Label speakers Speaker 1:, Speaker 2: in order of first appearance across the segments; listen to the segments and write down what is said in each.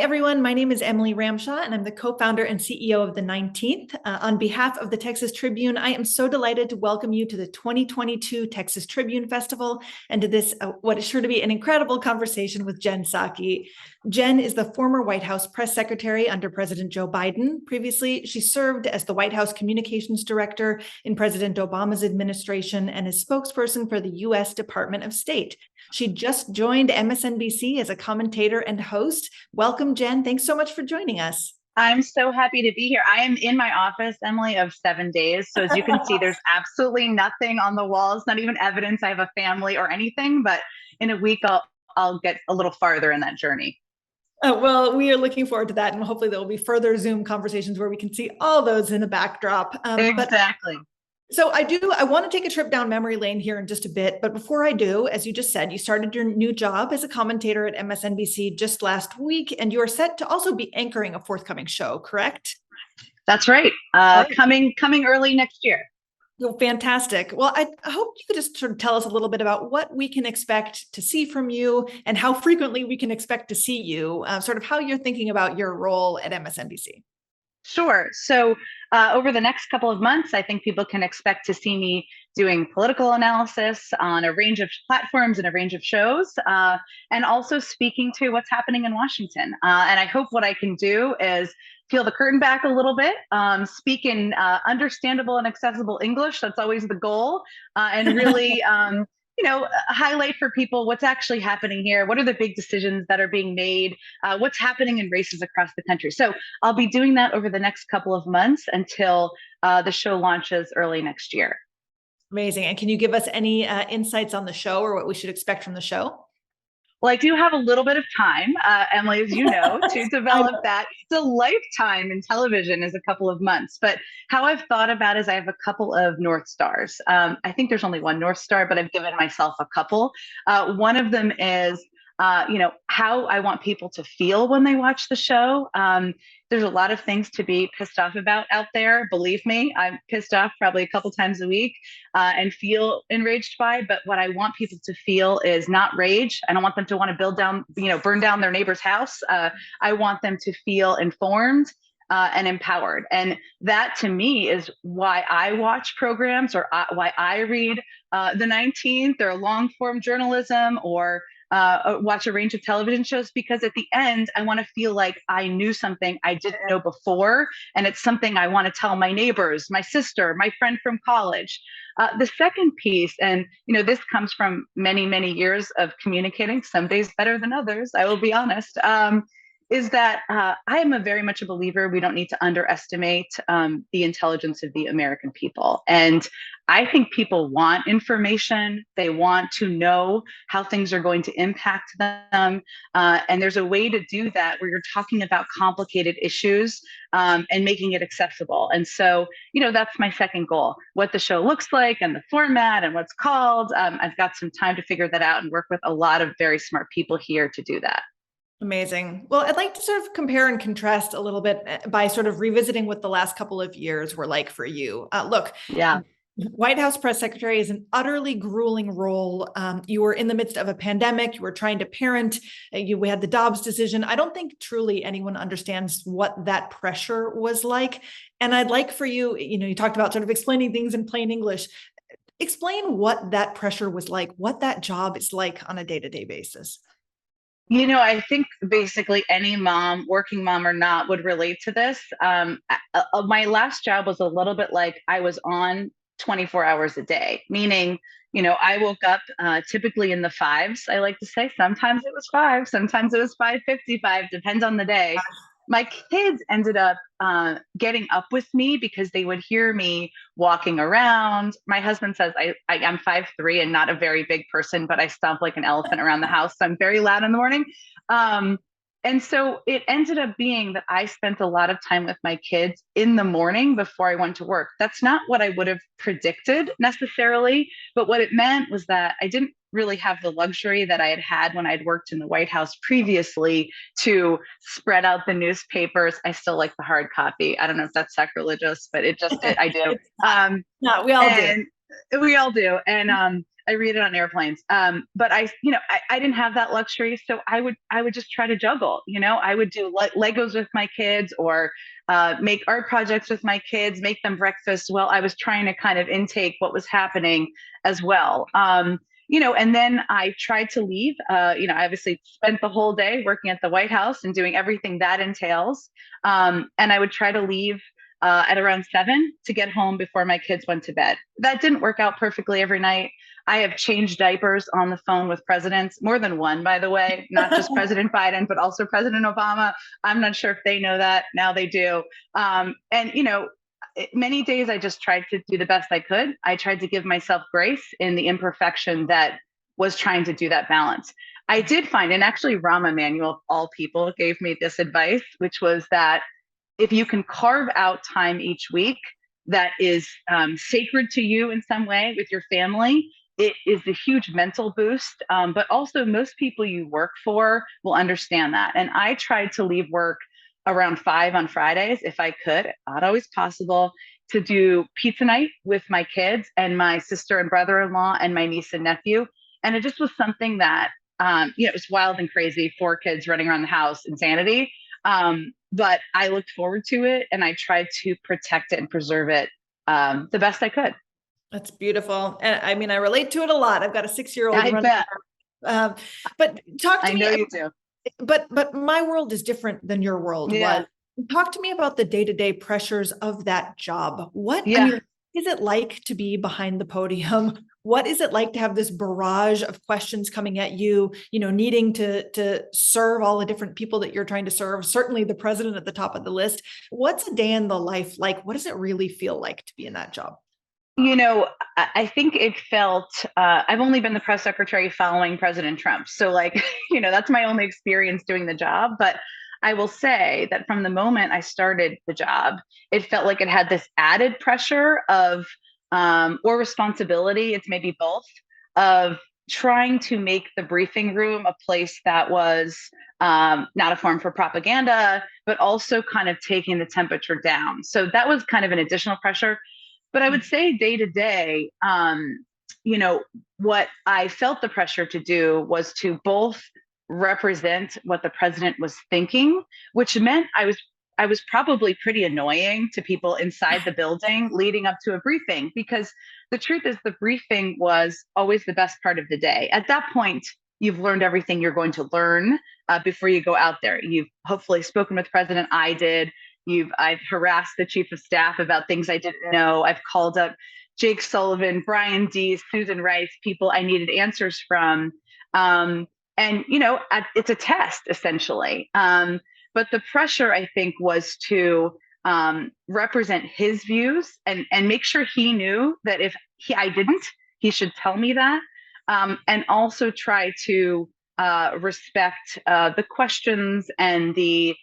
Speaker 1: everyone. My name is Emily Ramshaw, and I'm the co-founder and CEO of the 19th. On behalf of the Texas Tribune, I am so delighted to welcome you to the 2022 Texas Tribune Festival and to this, what is sure to be an incredible conversation with Jen Psaki. Jen is the former White House press secretary under President Joe Biden. Previously, she served as the White House communications director in President Obama's administration and as spokesperson for the U.S. Department of State. She just joined MSNBC as a commentator and host. Welcome, Jen. Thanks so much for joining us.
Speaker 2: I'm so happy to be here. I am in my office, Emily, of 7 days. So as you can see, there's absolutely nothing on the walls, not even evidence I have a family or anything. But in a week, I'll get a little farther in that journey.
Speaker 1: Well, we are looking forward to that. And hopefully there will be further Zoom conversations where we can see all those in the backdrop.
Speaker 2: Exactly.
Speaker 1: So I want to take a trip down memory lane here in just a bit. But before I do, as you just said, you started your new job as a commentator at MSNBC just last week, and you are set to also be anchoring a forthcoming show, correct?
Speaker 2: That's right. Coming early next year.
Speaker 1: Well, fantastic. Well, I hope you could just sort of tell us a little bit about what we can expect to see from you and how frequently we can expect to see you, sort of how you're thinking about your role at MSNBC.
Speaker 2: Sure. So over the next couple of months, I think people can expect to see me doing political analysis on a range of platforms and a range of shows, and also speaking to what's happening in Washington. And I hope what I can do is peel the curtain back a little bit, speak in understandable and accessible English. That's always the goal, and really highlight for people what's actually happening here. What are the big decisions that are being made? What's happening in races across the country? So I'll be doing that over the next couple of months until the show launches early next year.
Speaker 1: Amazing. And can you give us any insights on the show or what we should expect from the show?
Speaker 2: Well, I do have a little bit of time, Emily, as you know, to develop that. It's a lifetime in television is a couple of months. But how I've thought about it is I have a couple of North Stars. I think there's only one North Star, but I've given myself a couple. One of them is, how I want people to feel when they watch the show. There's a lot of things to be pissed off about out there. Believe me, I'm pissed off probably a couple times a week and feel enraged by. But what I want people to feel is not rage. I don't want them to want to burn down their neighbor's house. I want them to feel informed and empowered. And that to me is why I watch programs or why I read the 19th or long form journalism or watch a range of television shows, because at the end, I want to feel like I knew something I didn't know before. And it's something I want to tell my neighbors, my sister, my friend from college. The second piece, and this comes from many, many years of communicating, some days better than others, I will be honest, is that I am very much a believer we don't need to underestimate the intelligence of the American people. And I think people want information. They want to know how things are going to impact them. And there's a way to do that where you're talking about complicated issues and making it accessible. And so, that's my second goal, what the show looks like and the format and what's called. I've got some time to figure that out and work with a lot of very smart people here to do that.
Speaker 1: Amazing. Well, I'd like to sort of compare and contrast a little bit by sort of revisiting what the last couple of years were like for you.
Speaker 2: Yeah.
Speaker 1: White House press secretary is an utterly grueling role. You were in the midst of a pandemic. You were trying to parent. We had the Dobbs decision. I don't think truly anyone understands what that pressure was like. And I'd like for you, you talked about sort of explaining things in plain English. Explain what that pressure was like, what that job is like on a day-to-day basis.
Speaker 2: I think basically any mom, working mom or not, would relate to this. My last job was a little bit like I was on 24 hours a day, meaning, I woke up typically in the fives. I like to say sometimes it was 5, sometimes it was 5:55, depends on the day. My kids ended up getting up with me because they would hear me walking around. My husband says I'm 5'3" and not a very big person, but I stomp like an elephant around the house. So I'm very loud in the morning. And so it ended up being that I spent a lot of time with my kids in the morning before I went to work. That's not what I would have predicted necessarily, but what it meant was that I didn't really have the luxury that I had had when I'd worked in the White House previously to spread out the newspapers. I still like the hard copy. I don't know if that's sacrilegious, but I do.
Speaker 1: No, we all do.
Speaker 2: We all do. And I read it on airplanes. But I didn't have that luxury. So I would just try to juggle, I would do Legos with my kids, or make art projects with my kids, make them breakfast while I was trying to kind of intake what was happening as well. And then I tried to leave. I obviously spent the whole day working at the White House and doing everything that entails. And I would try to leave at around 7 to get home before my kids went to bed. That didn't work out perfectly every night. I have changed diapers on the phone with presidents, more than one, by the way, not just President Biden, but also President Obama. I'm not sure if they know that. Now they do. Many days I just tried to do the best I could. I tried to give myself grace in the imperfection that was trying to do that balance. I did find, and actually Rahm Emanuel, of all people, gave me this advice, which was that if you can carve out time each week that is sacred to you in some way with your family, it is a huge mental boost. But also most people you work for will understand that. And I tried to leave work around 5 on Fridays, if I could, not always possible, to do pizza night with my kids and my sister and brother-in-law and my niece and nephew. And it just was something that, it was wild and crazy, 4 kids running around the house, insanity. But I looked forward to it, and I tried to protect it and preserve it the best I could.
Speaker 1: That's beautiful. And I mean, I relate to it a lot. I've got a 6-year-old.
Speaker 2: I bet.
Speaker 1: But talk to
Speaker 2: I
Speaker 1: me.
Speaker 2: know you do.
Speaker 1: But my world is different than your world was. Talk to me about the day-to-day pressures of that job. What is it like to be behind the podium? What is it like to have this barrage of questions coming at you, needing to serve all the different people that you're trying to serve, certainly the president at the top of the list. What's a day in the life like? What does it really feel like to be in that job?
Speaker 2: I think it felt, I've only been the press secretary following President Trump. So that's my only experience doing the job. But I will say that from the moment I started the job, it felt like it had this added pressure of, or responsibility, it's maybe both, of trying to make the briefing room a place that was not a forum for propaganda, but also kind of taking the temperature down. So that was kind of an additional pressure. But I would say day to day, what I felt the pressure to do was to both represent what the president was thinking, which meant I was probably pretty annoying to people inside the building leading up to a briefing, because the truth is the briefing was always the best part of the day. At that point, you've learned everything you're going to learn before you go out there. You've hopefully spoken with the president. I did. I've harassed the chief of staff about things I didn't know. I've called up Jake Sullivan, Brian Deese, Susan Rice, people I needed answers from. It's a test essentially. But the pressure, I think, was to represent his views and make sure he knew that if I didn't, he should tell me that. And also try to respect the questions and the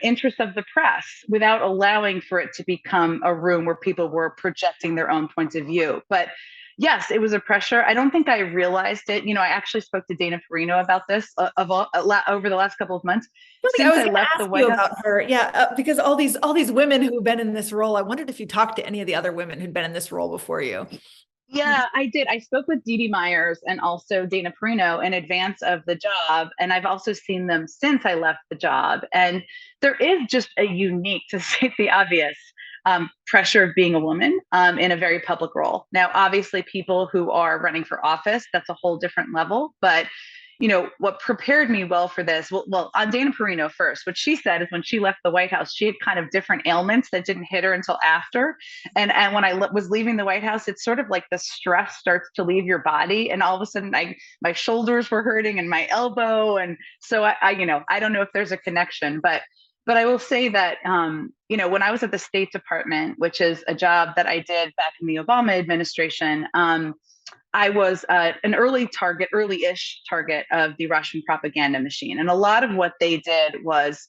Speaker 2: interest of the press without allowing for it to become a room where people were projecting their own points of view. But yes, it was a pressure. I don't think I realized it. I actually spoke to Dana Perino about this over the last couple of months.
Speaker 1: Since I left the White House. About her. Yeah, because all these women who've been in this role, I wondered if you talked to any of the other women who'd been in this role before you.
Speaker 2: Yeah, I did. I spoke with Dee Dee Myers and also Dana Perino in advance of the job. And I've also seen them since I left the job. And there is just a unique, to state the obvious, pressure of being a woman in a very public role. Now, obviously, people who are running for office, that's a whole different level. But what prepared me well for this, well, on Dana Perino first, what she said is when she left the White House, she had kind of different ailments that didn't hit her until after. And when I was leaving the White House, it's sort of like the stress starts to leave your body. And all of a sudden, my shoulders were hurting and my elbow. And so I don't know if there's a connection, but I will say that, when I was at the State Department, which is a job that I did back in the Obama administration, I was an early-ish target of the Russian propaganda machine. And a lot of what they did was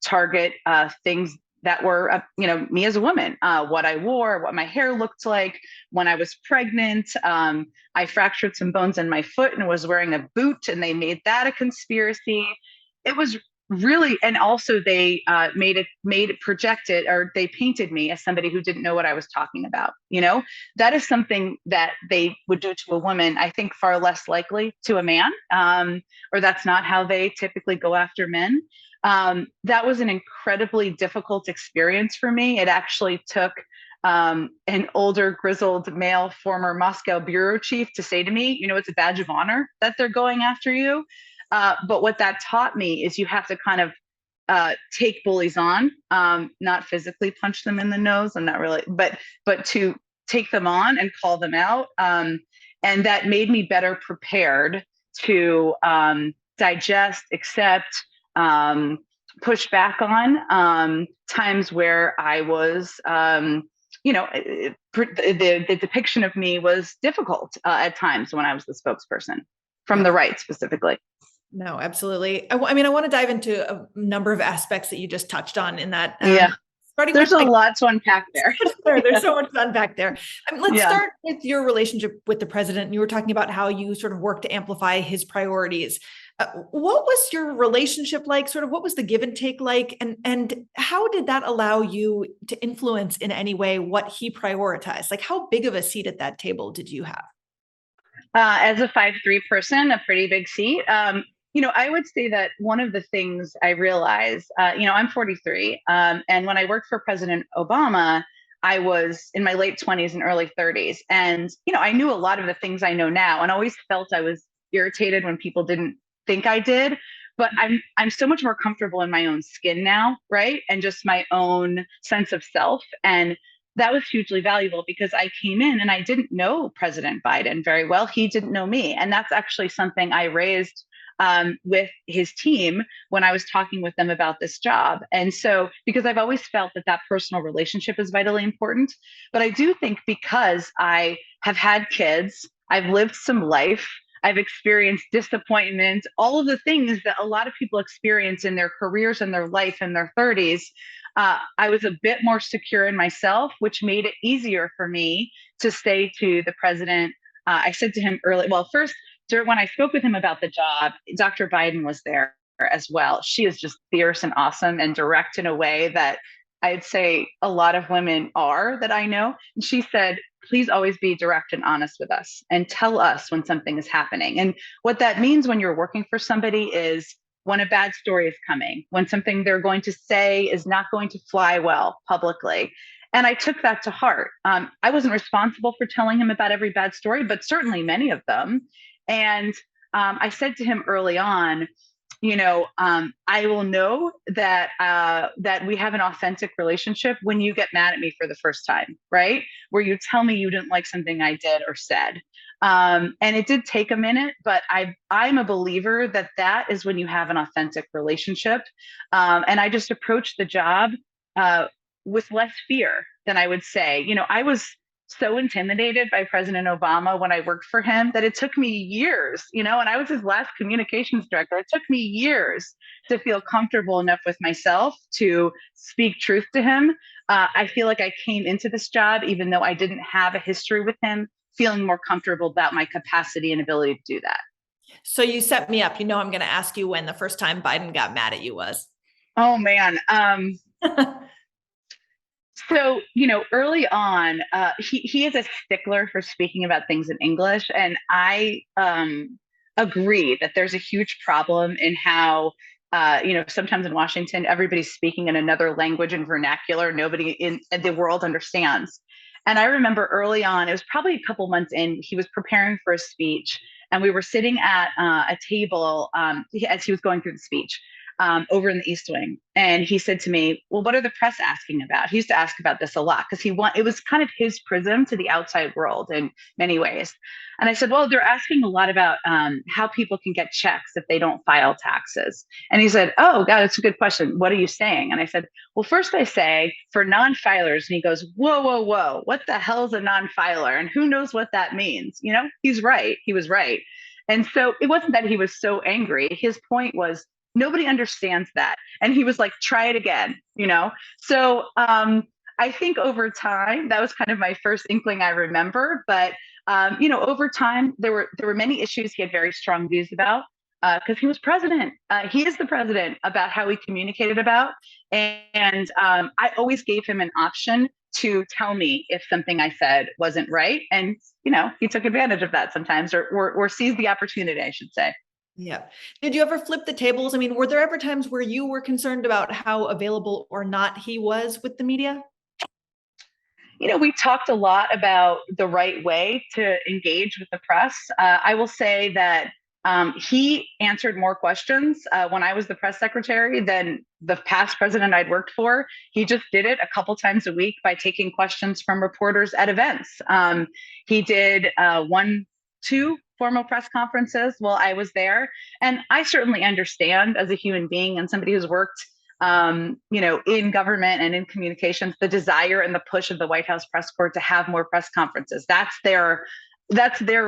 Speaker 2: target things that were, me as a woman, what I wore, what my hair looked like when I was pregnant. I fractured some bones in my foot and was wearing a boot, and they made that a conspiracy. It was really, and also they made it projected, or they painted me as somebody who didn't know what I was talking about. That is something that they would do to a woman, I think far less likely to a man, or that's not how they typically go after men. That was an incredibly difficult experience for me. It actually took an older, grizzled male former Moscow bureau chief to say to me, it's a badge of honor that they're going after you. But what that taught me is you have to kind of take bullies on, not physically punch them in the nose, and not really, but to take them on and call them out. And that made me better prepared to digest, accept, push back on times where I was, the depiction of me was difficult at times when I was the spokesperson from the right specifically.
Speaker 1: No, absolutely. I mean, I want to dive into a number of aspects that you just touched on in that.
Speaker 2: There's a lot to unpack there.
Speaker 1: There's so much to unpack there. Let's start with your relationship with the president. You were talking about how you sort of work to amplify his priorities. What was your relationship like? Sort of what was the give and take like? And how did that allow you to influence in any way what he prioritized? Like, how big of a seat at that table did you have?
Speaker 2: As a 5'3" person, a pretty big seat. I would say that one of the things I realized, I'm 43. And when I worked for President Obama, I was in my late 20s and early 30s. And, I knew a lot of the things I know now, and always felt I was irritated when people didn't think I did. But I'm so much more comfortable in my own skin now, right? And just my own sense of self. And that was hugely valuable because I came in and I didn't know President Biden very well. He didn't know me. And that's actually something I raised with his team when I was talking with them about this job. And so, because I've always felt that personal relationship is vitally important, but I do think because I have had kids, I've lived some life, I've experienced disappointment, all of the things that a lot of people experience in their careers and their life in their 30s. I was a bit more secure in myself, which made it easier for me to say to the president, I said to him early, well, first, when I spoke with him about the job, Dr. Biden was there as well. She is just fierce and awesome and direct in a way that I'd say a lot of women are that I know. And she said, please always be direct and honest with us and tell us when something is happening. And what that means when you're working for somebody is when a bad story is coming, when something they're going to say is not going to fly well publicly. And I took that to heart. I wasn't responsible for telling him about every bad story, but certainly many of them. And I said to him early on, I will know that that we have an authentic relationship when you get mad at me for the first time, right? Where you tell me you didn't like something I did or said. And it did take a minute, but I'm a believer that is when you have an authentic relationship. And I just approached the job with less fear than I would say. I was so intimidated by President Obama when I worked for him that it took me years, and I was his last communications director. It took me years to feel comfortable enough with myself to speak truth to him. I feel like I came into this job, even though I didn't have a history with him, feeling more comfortable about my capacity and ability to do that.
Speaker 1: So you set me up. I'm going to ask you when the first time Biden got mad at you was.
Speaker 2: Oh, man. So, early on, he is a stickler for speaking about things in English. And I agree that there's a huge problem in how, sometimes in Washington, everybody's speaking in another language and vernacular. Nobody in the world understands. And I remember early on, it was probably a couple months in, he was preparing for a speech. And we were sitting at a table as he was going through the speech. Over in the East Wing. And he said to me, well, what are the press asking about? He used to ask about this a lot because it was kind of his prism to the outside world in many ways. And I said, well, they're asking a lot about how people can get checks if they don't file taxes. And he said, oh, God, that's a good question. What are you saying? And I said, well, first I say for non-filers. And he goes, whoa, whoa, whoa. What the hell is a non-filer? And who knows what that means? He's right. He was right. And so it wasn't that he was so angry. His point was, nobody understands that. And he was like, try it again, So I think over time, that was kind of my first inkling I remember. But, over time, there were many issues he had very strong views about. because he was president. He is the president about how he communicated about. And I always gave him an option to tell me if something I said wasn't right. And, he took advantage of that sometimes or seized the opportunity, I should say.
Speaker 1: Yeah. Did you ever flip the tables? I mean, were there ever times where you were concerned about how available or not he was with the media?
Speaker 2: We talked a lot about the right way to engage with the press. I will say that he answered more questions when I was the press secretary than the past president I'd worked for. He just did it a couple times a week by taking questions from reporters at events. He did two formal press conferences while I was there. And I certainly understand as a human being and somebody who's worked in government and in communications, the desire and the push of the White House press corps to have more press conferences. That's their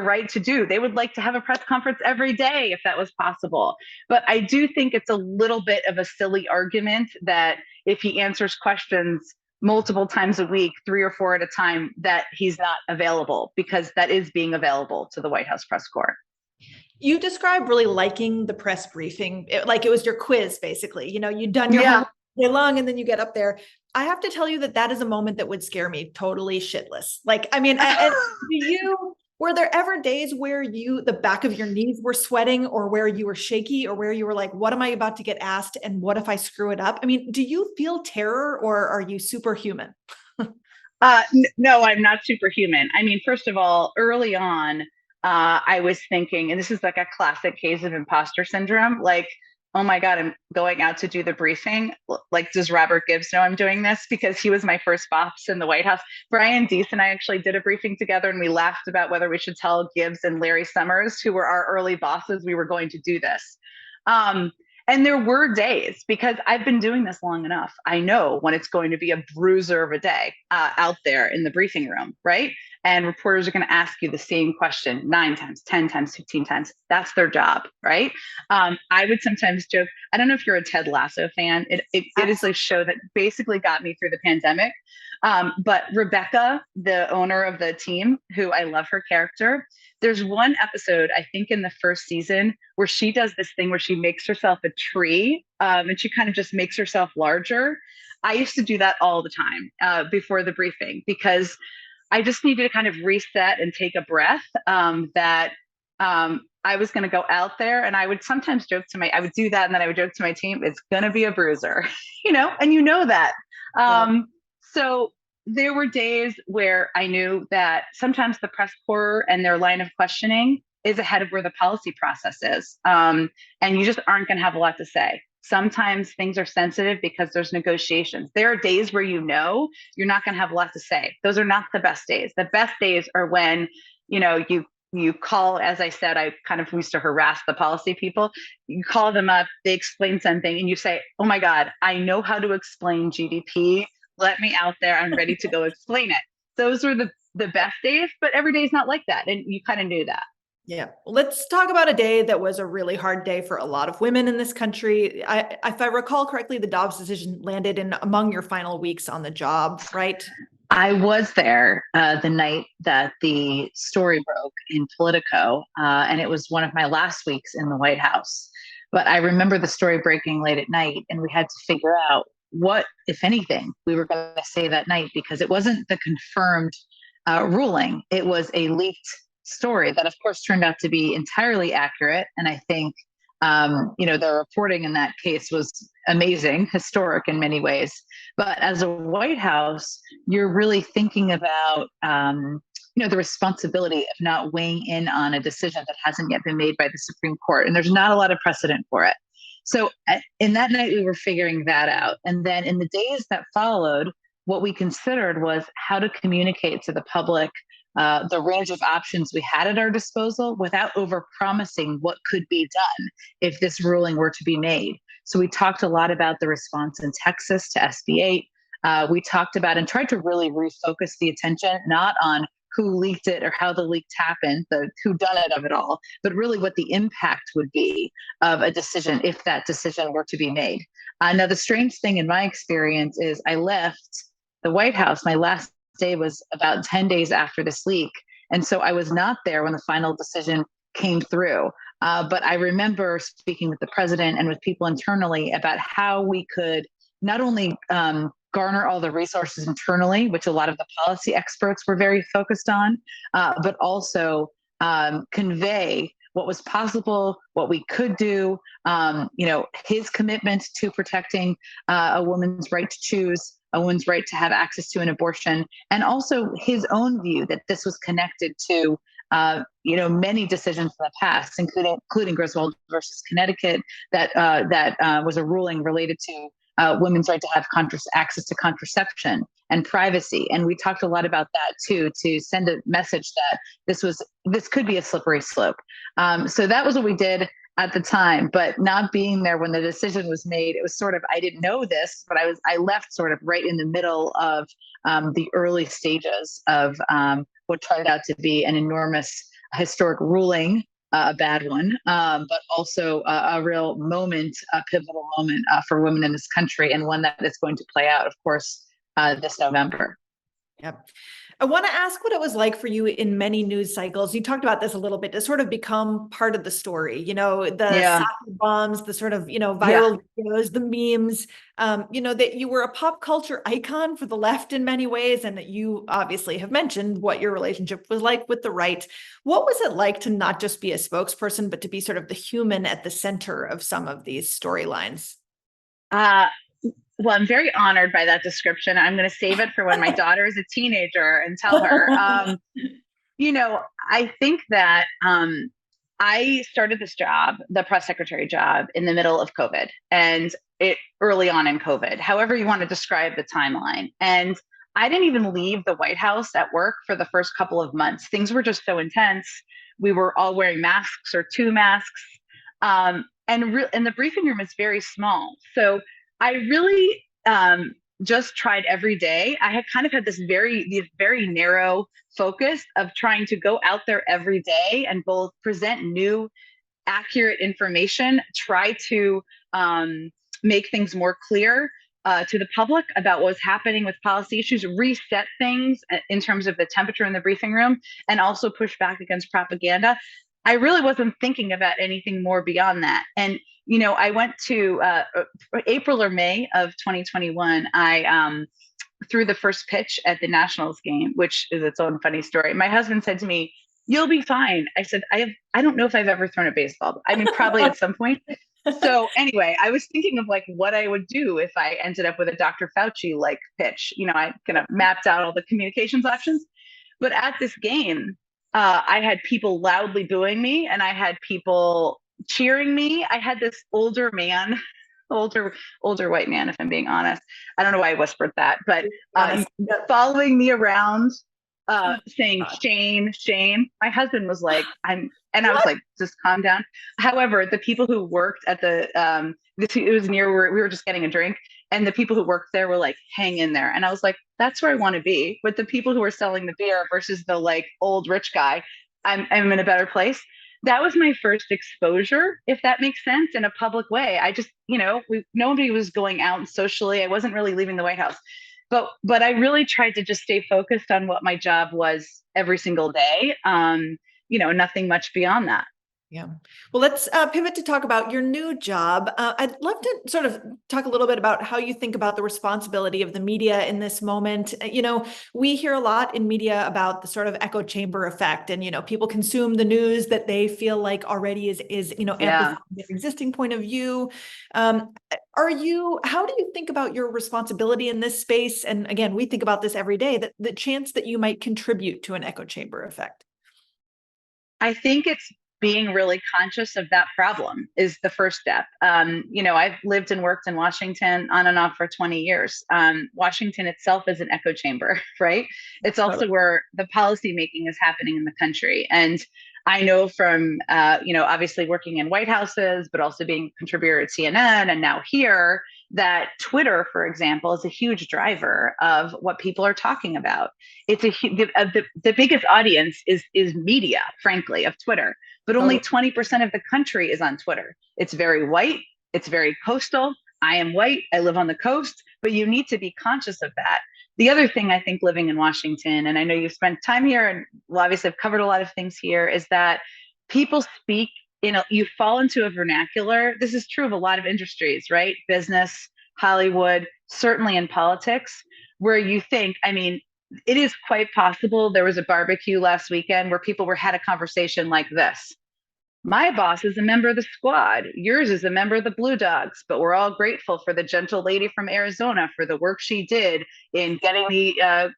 Speaker 2: right to do. They would like to have a press conference every day if that was possible. But I do think it's a little bit of a silly argument that if he answers questions multiple times a week, 3 or 4 at a time, that he's not available, because that is being available to the White House press corps.
Speaker 1: You described really liking the press briefing, like it was your quiz, basically. You'd done your homework day long and then you get up there. I have to tell you that is a moment that would scare me totally shitless. Like, I mean, were there ever days where the back of your knees were sweating, or where you were shaky, or where you were like, what am I about to get asked? And what if I screw it up? I mean, do you feel terror, or are you superhuman?
Speaker 2: No, I'm not superhuman. I mean, first of all, early on, I was thinking, and this is like a classic case of imposter syndrome, like, oh my God, I'm going out to do the briefing. Like, does Robert Gibbs know I'm doing this? Because he was my first boss in the White House. Brian Deese and I actually did a briefing together, and we laughed about whether we should tell Gibbs and Larry Summers, who were our early bosses, we were going to do this. And there were days, because I've been doing this long enough, I know when it's going to be a bruiser of a day out there in the briefing room, right? And reporters are going to ask you the same question 9 times, 10 times, 15 times. That's their job, right? I would sometimes joke, I don't know if you're a Ted Lasso fan. It is a show that basically got me through the pandemic. But Rebecca, the owner of the team, who I love her character, there's one episode, I think in the first season, where she does this thing where she makes herself a tree, and she kind of just makes herself larger. I used to do that all the time before the briefing, because I just needed to kind of reset and take a breath, that I was going to go out there, and I would sometimes I would do that. And then I would joke to my team, it's going to be a bruiser, and that. So there were days where I knew that sometimes the press corps and their line of questioning is ahead of where the policy process is. And you just aren't going to have a lot to say. Sometimes things are sensitive because there's negotiations. There are days where you're not going to have a lot to say. Those are not the best days. The best days are when, you call, as I said, I kind of used to harass the policy people. You call them up, they explain something, and you say, oh my God, I know how to explain GDP. Let me out there. I'm ready to go explain it. Those were the best days, but every day is not like that. And you kind of knew that.
Speaker 1: Yeah. Well, let's talk about a day that was a really hard day for a lot of women in this country. If I recall correctly, the Dobbs decision landed in among your final weeks on the job, right?
Speaker 2: I was there the night that the story broke in Politico, and it was one of my last weeks in the White House. But I remember the story breaking late at night, and we had to figure out what, if anything, we were going to say that night, because it wasn't the confirmed ruling. It was a leaked story that, of course, turned out to be entirely accurate. And I think, the reporting in that case was amazing, historic in many ways. But as a White House, you're really thinking about, the responsibility of not weighing in on a decision that hasn't yet been made by the Supreme Court. And there's not a lot of precedent for it. So in that night, we were figuring that out. And then in the days that followed, what we considered was how to communicate to the public the range of options we had at our disposal without overpromising what could be done if this ruling were to be made. So we talked a lot about the response in Texas to SB 8. We talked about and tried to really refocus the attention not on who leaked it or how the leak happened, the whodunit of it all, but really what the impact would be of a decision if that decision were to be made. Now, the strange thing in my experience is I left the White House. My last day was about 10 days after this leak. And so I was not there when the final decision came through. But I remember speaking with the president and with people internally about how we could not only garner all the resources internally, which a lot of the policy experts were very focused on, but also convey what was possible, what we could do, his commitment to protecting a woman's right to choose, a woman's right to have access to an abortion, and also his own view that this was connected to many decisions in the past, including Griswold versus Connecticut, that was a ruling related to women's right to have access to contraception and privacy. And we talked a lot about that too, to send a message that this could be a slippery slope. So that was what we did at the time, but not being there when the decision was made, it was sort of, I didn't know this, but I left sort of right in the middle of the early stages of what turned out to be an enormous historic ruling, a bad one, but also a real moment, a pivotal moment for women in this country, and one that is going to play out, of course, this November.
Speaker 1: Yep. I want to ask what it was like for you in many news cycles. You talked about this a little bit, to sort of become part of the story, the soccer bombs, the sort of, viral videos, the memes, that you were a pop culture icon for the left in many ways. And that you obviously have mentioned what your relationship was like with the right. What was it like to not just be a spokesperson, but to be sort of the human at the center of some of these storylines?
Speaker 2: Well, I'm very honored by that description. I'm going to save it for when my daughter is a teenager and tell her. I think that I started this job, the press secretary job, in the middle of COVID, and early on in COVID, however you want to describe the timeline. And I didn't even leave the White House at work for the first couple of months. Things were just so intense. We were all wearing masks or 2 masks. And the briefing room is very small. So I really just tried every day. I had kind of had this very narrow focus of trying to go out there every day and both present new, accurate information, try to make things more clear to the public about what was happening with policy issues, reset things in terms of the temperature in the briefing room, and also push back against propaganda. I really wasn't thinking about anything more beyond that. And I went to April or May of 2021. I threw the first pitch at the Nationals game, which is its own funny story. My husband said to me, "You'll be fine." I said, I don't know if I've ever thrown a baseball. I mean, probably at some point. So anyway, I was thinking of like what I would do if I ended up with a Dr. Fauci like pitch. I kind of mapped out all the communications options. But at this game, I had people loudly booing me, and I had people cheering me. I had this older white man, if I'm being honest. I don't know why I whispered that, but following me around, saying shame, shame. My husband was like, and I was like, just calm down. However, the people who worked at it was near where we were just getting a drink, and the people who worked there were like, hang in there. And I was like, that's where I want to be, with the people who are selling the beer versus the like old rich guy. I'm in a better place. That was my first exposure, if that makes sense, in a public way. I just, nobody was going out socially. I wasn't really leaving the White House, but I really tried to just stay focused on what my job was every single day. Nothing much beyond that.
Speaker 1: Yeah. Well, let's pivot to talk about your new job. I'd love to sort of talk a little bit about how you think about the responsibility of the media in this moment. We hear a lot in media about the sort of echo chamber effect, and, people consume the news that they feel like already is amplifying their existing point of view. How do you think about your responsibility in this space? And again, we think about this every day, that the chance that you might contribute to an echo chamber effect.
Speaker 2: I think it's being really conscious of that problem is the first step. I've lived and worked in Washington on and off for 20 years. Washington itself is an echo chamber, right? It's also where the policy making is happening in the country. And I know from, obviously working in White Houses, but also being a contributor at CNN and now here, that Twitter, for example, is a huge driver of what people are talking about. It's the biggest audience is media, frankly, of Twitter, but only 20% of the country is on Twitter. It's very white. It's very coastal. I am white. I live on the coast, but you need to be conscious of that. The other thing I think living in Washington, and I know you've spent time here and obviously I've covered a lot of things here, is that people speak you fall into a vernacular. This is true of a lot of industries, right? Business, Hollywood, certainly in politics, where you think, I mean, it is quite possible there was a barbecue last weekend where people had a conversation like this. My boss is a member of the squad. Yours is a member of the Blue Dogs, but we're all grateful for the gentle lady from Arizona for the work she did in getting the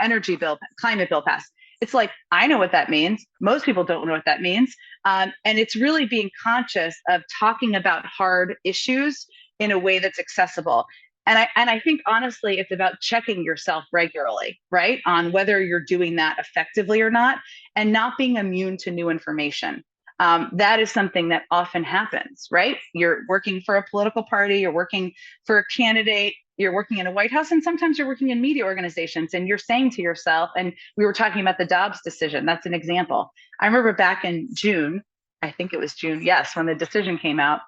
Speaker 2: energy bill, climate bill passed. It's like, I know what that means. Most people don't know what that means. And it's really being conscious of talking about hard issues in a way that's accessible. And I think honestly, it's about checking yourself regularly, right? On whether you're doing that effectively or not, and not being immune to new information. That is something that often happens, right? You're working for a political party, you're working for a candidate, you're working in a White House, and sometimes you're working in media organizations, and you're saying to yourself, and we were talking about the Dobbs decision, that's an example. I remember back in June, I think it was June, yes, when the decision came out,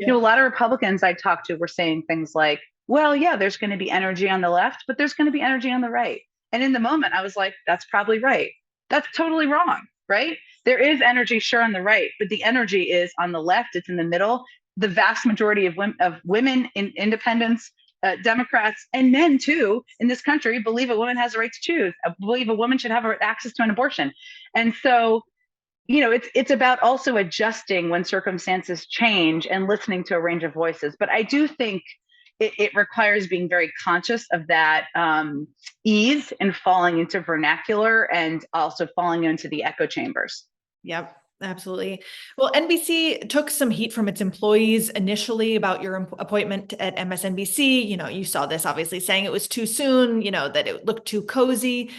Speaker 2: a lot of Republicans I talked to were saying things like, well, yeah, there's going to be energy on the left, but there's going to be energy on the right. And in the moment, I was like, that's probably right. That's totally wrong, right? There is energy, sure, on the right, but the energy is on the left. It's in the middle. The vast majority of women in independents, Democrats, and men too in this country believe a woman has a right to choose. Believe a woman should have access to an abortion. And so, it's about also adjusting when circumstances change and listening to a range of voices. But I do think it requires being very conscious of that ease and falling into vernacular and also falling into the echo chambers.
Speaker 1: Yep, absolutely. Well, NBC took some heat from its employees initially about your appointment at MSNBC. You saw this obviously saying it was too soon, that it looked too cozy.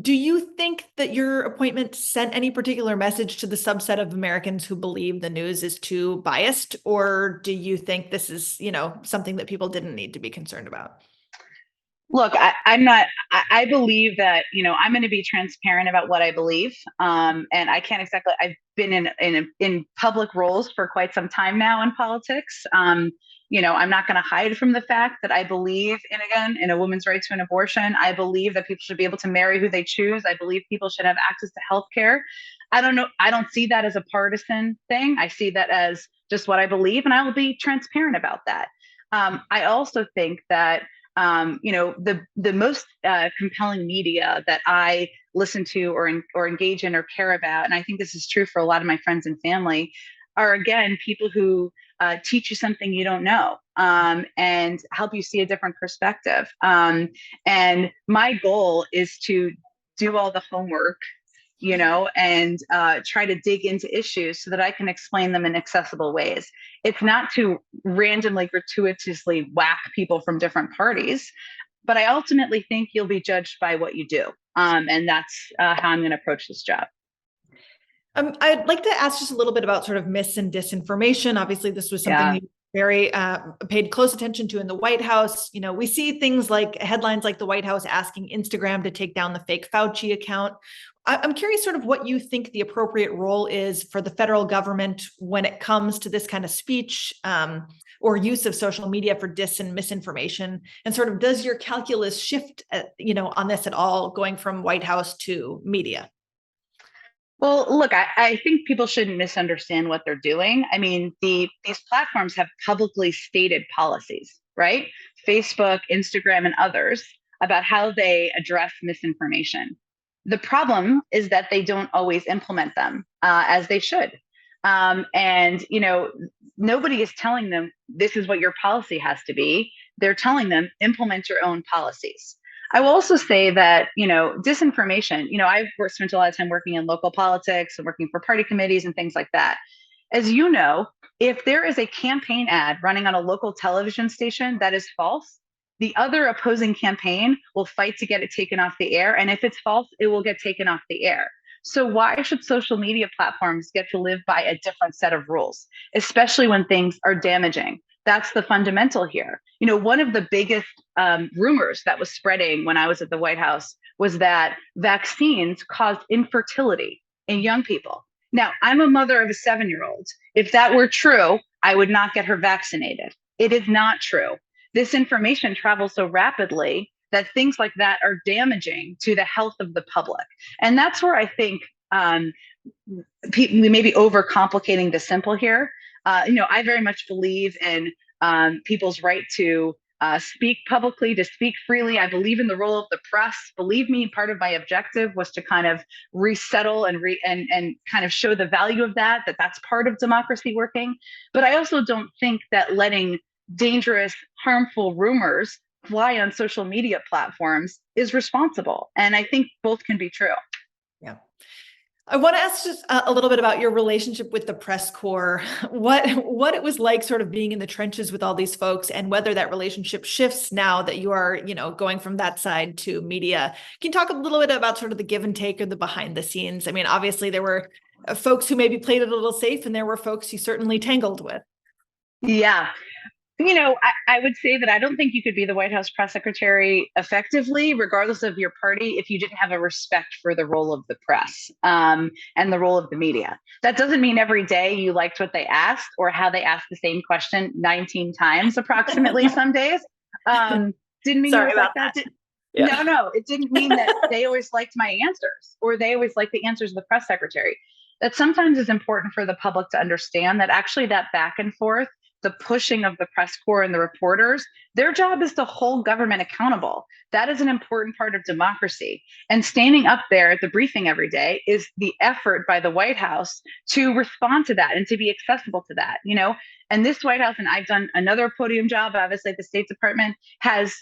Speaker 1: Do you think that your appointment sent any particular message to the subset of Americans who believe the news is too biased? Or do you think this is, something that people didn't need to be concerned about?
Speaker 2: Look, I'm not. I believe that I'm going to be transparent about what I believe, and I can't exactly. I've been in public roles for quite some time now in politics. I'm not going to hide from the fact that I believe in a woman's right to an abortion. I believe that people should be able to marry who they choose. I believe people should have access to health care. I don't know. I don't see that as a partisan thing. I see that as just what I believe, and I will be transparent about that. I also think that the most compelling media that I listen to or engage in or care about, and I think this is true for a lot of my friends and family, are again people who teach you something you don't know and help you see a different perspective. And my goal is to do all the homework, and try to dig into issues so that I can explain them in accessible ways. It's not to randomly, gratuitously whack people from different parties, but I ultimately think you'll be judged by what you do. And that's how I'm going to approach this job.
Speaker 1: I'd like to ask just a little bit about sort of mis and disinformation. Obviously, this was something you very paid close attention to in the White House. We see things like headlines like the White House asking Instagram to take down the fake Fauci account. I'm curious sort of what you think the appropriate role is for the federal government when it comes to this kind of speech or use of social media for dis and misinformation, and sort of does your calculus shift, on this at all, going from White House to media?
Speaker 2: Well, look, I think people shouldn't misunderstand what they're doing. I mean, these platforms have publicly stated policies, right? Facebook, Instagram, and others about how they address misinformation. The problem is that they don't always implement them as they should. And nobody is telling them this is what your policy has to be. They're telling them implement your own policies. I will also say that, disinformation, I've spent a lot of time working in local politics and working for party committees and things like that. As you know, if there is a campaign ad running on a local television station that is false, the other opposing campaign will fight to get it taken off the air. And if it's false, it will get taken off the air. So why should social media platforms get to live by a different set of rules, especially when things are damaging? That's the fundamental here. One of the biggest rumors that was spreading when I was at the White House was that vaccines caused infertility in young people. Now, I'm a mother of a 7-year-old. If that were true, I would not get her vaccinated. It is not true. This information travels so rapidly that things like that are damaging to the health of the public. And that's where I think we may be overcomplicating the simple here. I very much believe in people's right to speak publicly, to speak freely. I believe in the role of the press. Believe me, part of my objective was to kind of resettle and kind of show the value of that that's part of democracy working. But I also don't think that letting dangerous, harmful rumors fly on social media platforms is responsible. And I think both can be true.
Speaker 1: Yeah. I want to ask just a little bit about your relationship with the press corps, what it was like sort of being in the trenches with all these folks, and whether that relationship shifts now that you are, going from that side to media. Can you talk a little bit about sort of the give and take or the behind the scenes? I mean, obviously there were folks who maybe played it a little safe, and there were folks you certainly tangled with.
Speaker 2: Yeah. I would say that I don't think you could be the White House press secretary effectively, regardless of your party, if you didn't have a respect for the role of the press and the role of the media. That doesn't mean every day you liked what they asked or how they asked the same question 19 times approximately some days. Didn't mean
Speaker 1: Sorry
Speaker 2: you
Speaker 1: about
Speaker 2: like that.
Speaker 1: Yeah.
Speaker 2: No, it didn't mean that they always liked my answers or they always liked the answers of the press secretary. That sometimes is important for the public to understand that actually that back and forth, the pushing of the press corps and the reporters, their job is to hold government accountable. That is an important part of democracy. And standing up there at the briefing every day is the effort by the White House to respond to that and to be accessible to that, And this White House, and I've done another podium job, obviously the State Department has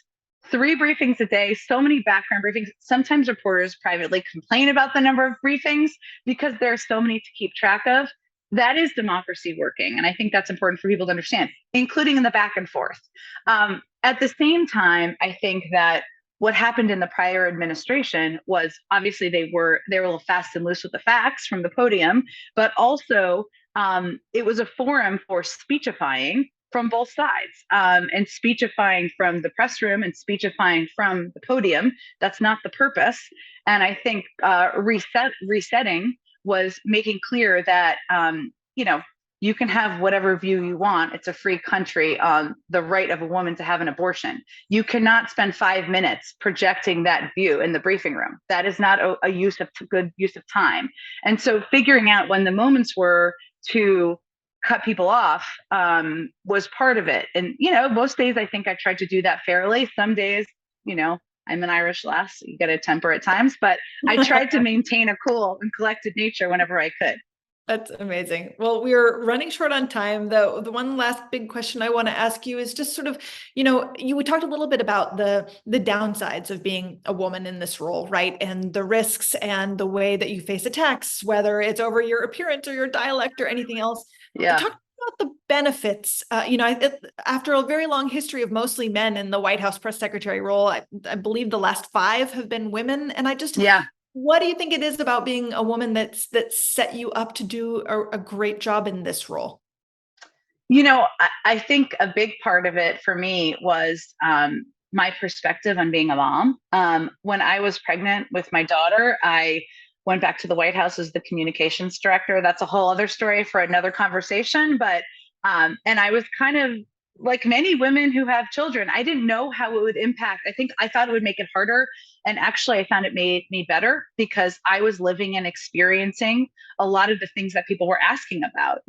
Speaker 2: 3 briefings a day, so many background briefings. Sometimes reporters privately complain about the number of briefings because there are so many to keep track of. That is democracy working. And I think that's important for people to understand, including in the back and forth. At the same time, I think that what happened in the prior administration was obviously they were a little fast and loose with the facts from the podium, but also it was a forum for speechifying from both sides and speechifying from the press room and speechifying from the podium. That's not the purpose. And I think resetting was making clear that, you can have whatever view you want. It's a free country on the right of a woman to have an abortion. You cannot spend 5 minutes projecting that view in the briefing room. That is not a good use of time. And so figuring out when the moments were to cut people off was part of it. And, most days I think I tried to do that fairly. Some days, I'm an Irish lass, so you got to temper at times, but I tried to maintain a cool and collected nature whenever I could.
Speaker 1: That's amazing. Well, we're running short on time, though. The one last big question I want to ask you is just sort of, we talked a little bit about the downsides of being a woman in this role, right? And the risks and the way that you face attacks, whether it's over your appearance or your dialect or anything else.
Speaker 2: Yeah.
Speaker 1: Talk about the benefits. After a very long history of mostly men in the White House press secretary role, I believe the last 5 have been women. And what do you think it is about being a woman that set you up to do a great job in this role?
Speaker 2: I think a big part of it for me was my perspective on being a mom. When I was pregnant with my daughter, I went back to the White House as the communications director. That's a whole other story for another conversation. But and I was kind of like many women who have children, I didn't know how it would impact. I thought it would make it harder. And actually, I found it made me better because I was living and experiencing a lot of the things that people were asking about.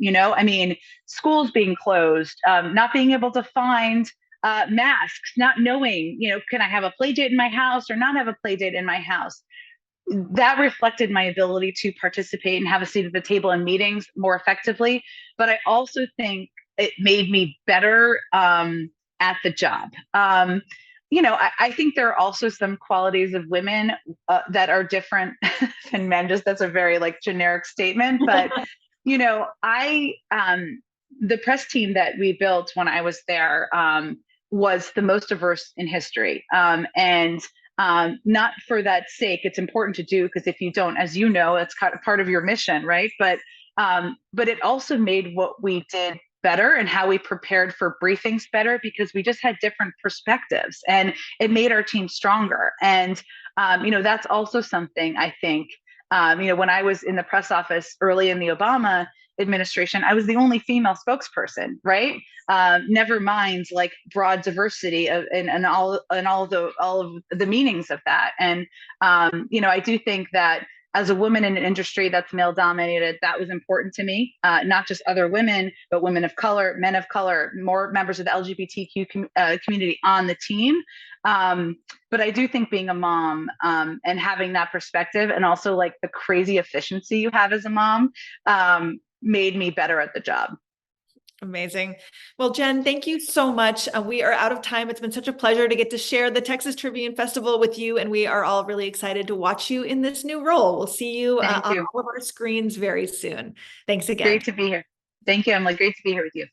Speaker 2: Schools being closed, not being able to find masks, not knowing, can I have a play date in my house or not have a play date in my house? That reflected my ability to participate and have a seat at the table in meetings more effectively. But I also think it made me better at the job. I think there are also some qualities of women that are different than men. That's a very generic statement, but the press team that we built when I was there was the most diverse in history, and not for that sake. It's important to do because if you don't, as you know, it's kind of part of your mission, right? But it also made what we did better and how we prepared for briefings better because we just had different perspectives and it made our team stronger. And, that's also something I think, when I was in the press office early in the Obama administration, I was the only female spokesperson, right? Never mind broad diversity and all of the meanings of that. And, I do think that as a woman in an industry that's male dominated, that was important to me. Not just other women, but women of color, men of color, more members of the LGBTQ community on the team. But I do think being a mom and having that perspective, and also like the crazy efficiency you have as a mom, made me better at the job.
Speaker 1: Amazing. Well, Jen, thank you so much. We are out of time. It's been such a pleasure to get to share the Texas Tribune Festival with you, and we are all really excited to watch you in this new role. We'll see you
Speaker 2: Thank
Speaker 1: on
Speaker 2: you.
Speaker 1: all of our screens very soon. Thanks again.
Speaker 2: Great to be here. Thank you, Emily. Great to be here with you.